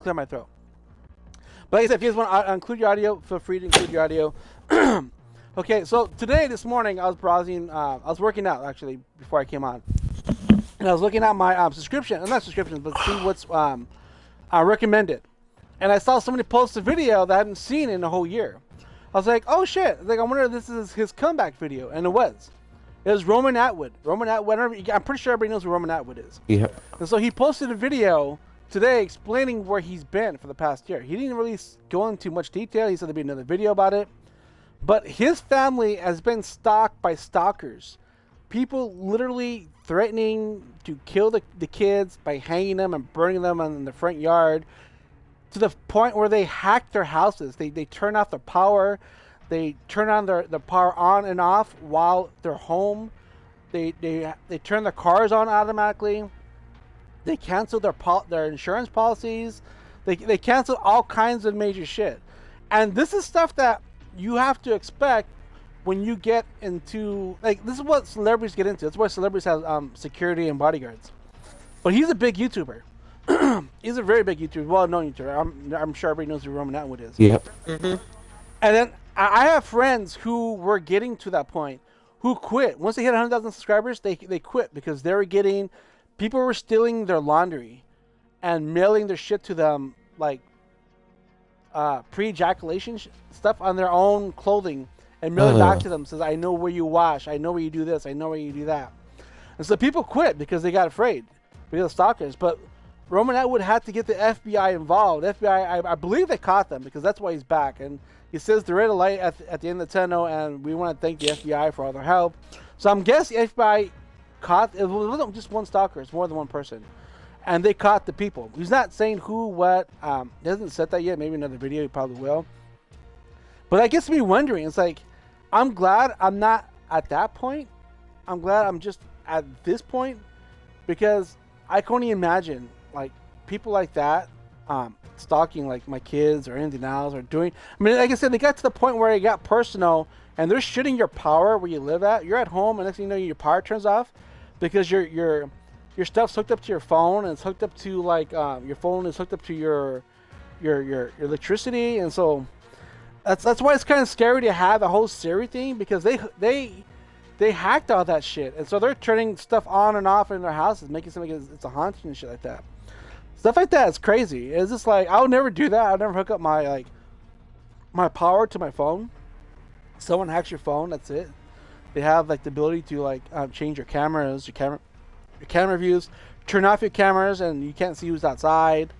clear my throat. But like I said, if you guys want to include your audio, feel free to include your audio. Okay, so this morning, I was browsing. I was working out actually before I came on, and I was looking at my subscription, not subscriptions, but see what's recommended. And I saw somebody post a video that I hadn't seen in a whole year. I was like, oh shit! Like I wonder if this is his comeback video, and it was. It was Roman Atwood. Roman Atwood. I'm pretty sure everybody knows who Roman Atwood is. Yeah. And so he posted a video today explaining where he's been for the past year. He didn't really go into much detail. He said there'd be another video about it. But his family has been stalked by stalkers. People literally threatening to kill the kids by hanging them and burning them in the front yard, to the point where they hack their houses. They turn off the power. They turn on the power on and off while they're home. They turn their cars on automatically. They cancel their insurance policies. They cancel all kinds of major shit. And this is stuff that you have to expect when you get into, like, this is what celebrities get into. That's why celebrities have security and bodyguards. But he's a big YouTuber. He's a very big YouTuber, well-known YouTuber. I'm sure everybody knows who Roman Atwood is. Yep. And then I have friends who were getting to that point who quit. Once they hit 100,000 subscribers, they quit because they were getting, people were stealing their laundry and mailing their shit to them, like pre-ejaculation stuff on their own clothing, and mailing back to them, says, I know where you wash, I know where you do this, I know where you do that. And so people quit because they got afraid because of stalkers. But Roman Atwood had to get the FBI involved. FBI, I believe they caught them, because that's why he's back. And he says the red light at the end of the tunnel, and we want to thank the FBI for all their help. So I'm guessing the FBI caught, it wasn't just one stalker, it's more than one person. And they caught the people. He's not saying who, what. He hasn't said that yet. Maybe another video he probably will. But that gets me wondering. It's like, I'm glad I'm not at that point. I'm glad I'm just at this point, because I can only imagine, like, people like that stalking, like, my kids or anything else, or doing. I mean, like I said, they got to the point where it got personal, and they're shooting your power where you live at. You're at home, and next thing you know, your power turns off because your stuff's hooked up to your phone, and it's hooked up to, like, your phone is hooked up to your electricity. And so that's why it's kind of scary to have the whole Siri thing, because they hacked all that shit, and so they're turning stuff on and off in their houses, making something like it's a haunting and shit like that. Stuff like that is crazy. It's just like, I'll never do that. I'll never hook up my power to my phone. Someone hacks your phone, that's it. They have, like, the ability to, like, change your cameras, your camera views, turn off your cameras, and you can't see who's outside.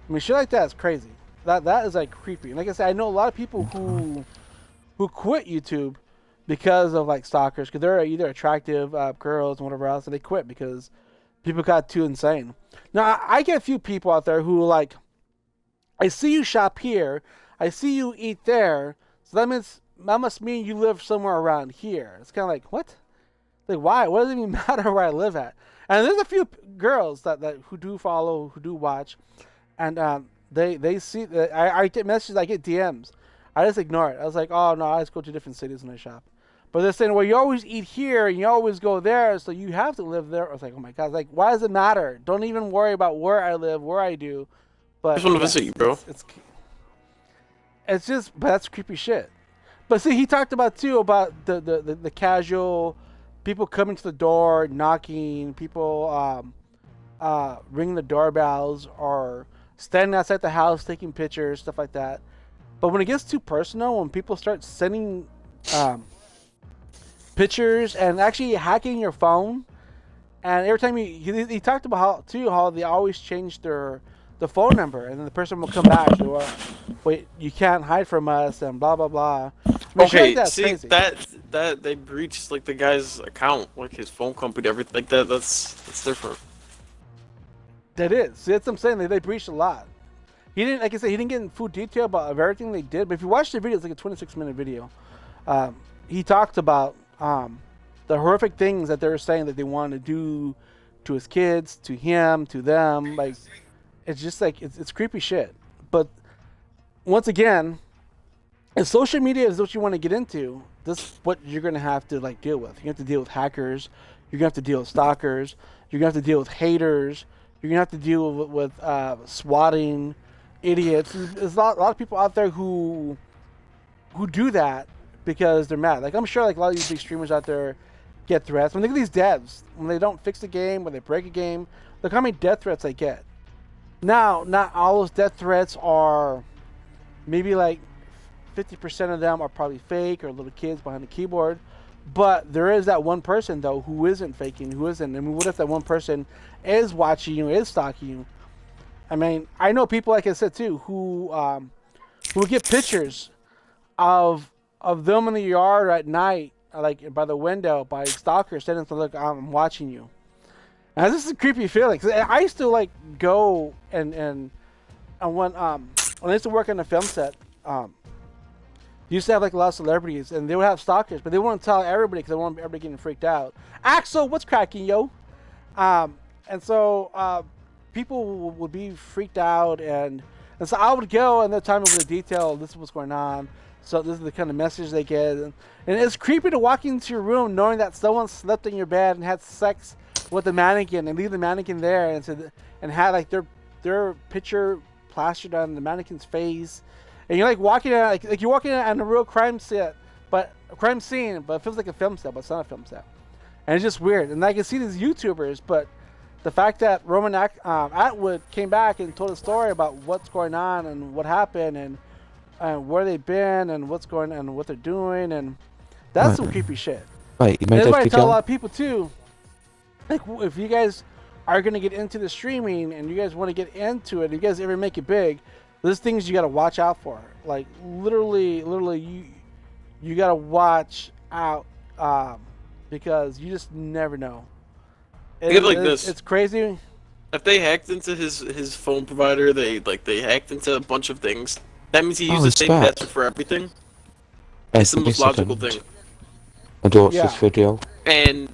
I mean, shit like that is crazy. That is, like, creepy. And like I said, I know a lot of people who quit YouTube because of, like, stalkers, because they're either attractive girls and whatever else, and they quit because people got too insane. Now, I get a few people out there who, like, I see you shop here, I see you eat there, so that must mean you live somewhere around here. It's kind of like, what? Like, why? What does it even matter where I live at? And there's a few girls that who do follow, who do watch, and they see that I get messages, I get DMs. I just ignore it. I was like, oh no, I just go to different cities when I shop. But they're saying, well, you always eat here and you always go there, so you have to live there. I was like, oh my god, like, why does it matter? Don't even worry about where I live, where I do. But I just want to visit you, bro. It's just, but that's creepy shit. But see, he talked about too about the casual people coming to the door, knocking, people ringing the doorbells, or standing outside the house taking pictures, stuff like that. But when it gets too personal, when people start sending pictures and actually hacking your phone, and every time he talked about how they always change the phone number, and then the person will come back. So, wait, you can't hide from us, and blah blah blah. I mean, okay, like see crazy. that they breached, like, the guy's account, like his phone company, everything like that. That's different. That is. See, that's what I'm saying. They breached a lot. He didn't, like I said, he didn't get in full detail about everything they did. But if you watch the video, it's like a 26-minute video. He talked about the horrific things that they were saying that they wanted to do to his kids, to him, to them. Like, it's just like, it's creepy shit. But once again, if social media is what you want to get into, this is what you're going to have to, like, deal with. You have to deal with hackers. You're going to have to deal with stalkers. You're going to have to deal with haters. You're going to have to deal with swatting. idiots. There's a lot of people out there who do that because they're mad. Like I'm sure like a lot of these big streamers out there get threats. When they get these devs, when they don't fix the game, when they break a game, look how many death threats they get. Now, not all those death threats are, maybe like 50% of them are probably fake or little kids behind the keyboard. But there is that one person though who isn't faking, who isn't. I mean, what if that one person is watching you, is stalking you? I mean, I know people like I said too who get pictures of them in the yard at night, like by the window, by stalkers, saying to look, I'm watching you. And this is a creepy feeling. Cause I used to like go and when I used to work on a film set, used to have like a lot of celebrities, and they would have stalkers, but they wouldn't tell everybody because they want everybody getting freaked out. Axel, what's cracking, yo? And so people would be freaked out, and so I would go and they'll tell me with the detail. This is what's going on. So this is the kind of message they get, and it's creepy to walk into your room knowing that someone slept in your bed and had sex with the mannequin and leave the mannequin there, and had like their picture plastered on the mannequin's face. And you're like walking at like you're walking on a real crime scene, but it feels like a film set, but it's not a film set. And it's just weird. And I can see these YouTubers, but the fact that Atwood came back and told a story about what's going on and what happened and where they've been and what's going on and what they're doing, and that's some creepy shit. Right, you made that's that why I video? tell a lot of people too. Like if you guys are gonna get into the streaming and you guys want to get into it, if you guys ever make it big, there's things you gotta watch out for. Like literally, you gotta watch out because you just never know. It's crazy. If they hacked into his phone provider, they hacked into a bunch of things. That means he used the same password for everything. It's the most logical thing. I watched this video. And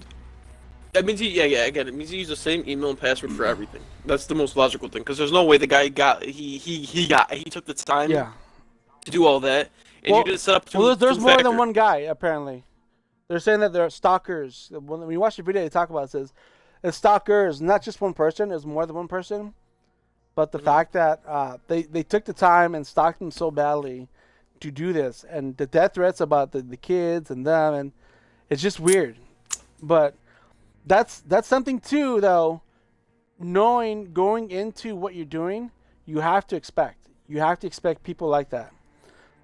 that means again, it means he used the same email and password for everything. That's the most logical thing, because there's no way the guy he took the time to do all that, and you didn't set up there's more than one guy apparently. They're saying that they're stalkers. When you watch the video, they talk about it says it's stalkers, not just one person. It's more than one person. But the fact that they took the time and stalked them so badly to do this, and the death threats about the kids and them, and it's just weird. But that's something too, though. Going into what you're doing, you have to expect. You have to expect people like that.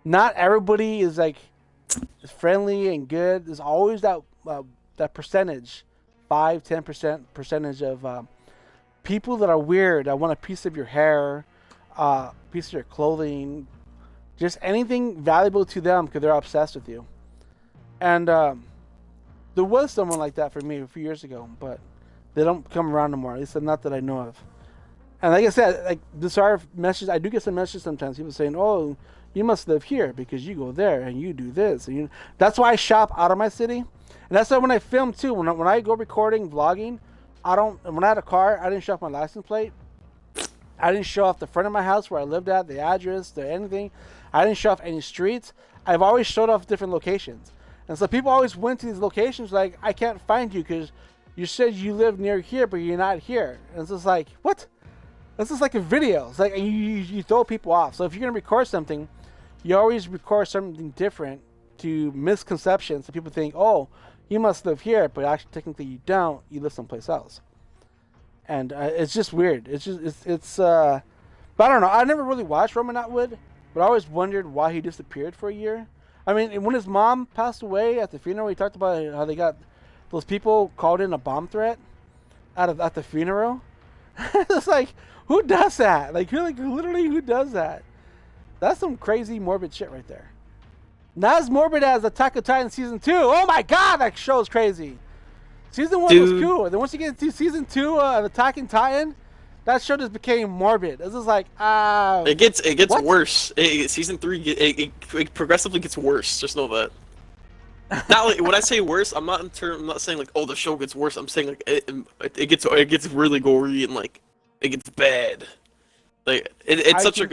Not everybody is like friendly and good. There's always that percentage, 5-10% percentage of people that are weird. I want a piece of your hair, piece of your clothing, just anything valuable to them because they're obsessed with you. And there was someone like that for me a few years ago, but they don't come around anymore. At least not that I know of. And like I said, like this are messages. I do get some messages sometimes. People saying, "Oh, you must live here because you go there and you do this." And that's why I shop out of my city, and that's why when I film too. When I go recording, vlogging, when I had a car, I didn't show off my license plate. I didn't show off the front of my house where I lived at, the address, anything. I didn't show off any streets. I've always showed off different locations. And so people always went to these locations like, I can't find you because you said you live near here, but you're not here. And it's just like, what? This is like a video. It's like you throw people off. So if you're going to record something, you always record something different to misconceptions. So people think, oh, you must live here, but actually technically you don't. You live someplace else. And it's just weird. But I don't know. I never really watched Roman Atwood, but I always wondered why he disappeared for a year. I mean, when his mom passed away at the funeral, he talked about how they got those people called in a bomb threat at the funeral. It's like, who does that? Like literally, who does that? That's some crazy morbid shit right there. Not as morbid as Attack on Titan Season 2. Oh my god, that show is crazy. Season 1 was cool. Then once you get into Season 2 of Attack on Titan, that show just became morbid. It's just like, it gets worse. Season 3, it progressively gets worse. Just know that. Not like, when I say worse, I'm not saying like, oh, the show gets worse. I'm saying like it gets really gory and like it gets bad. Like it's such a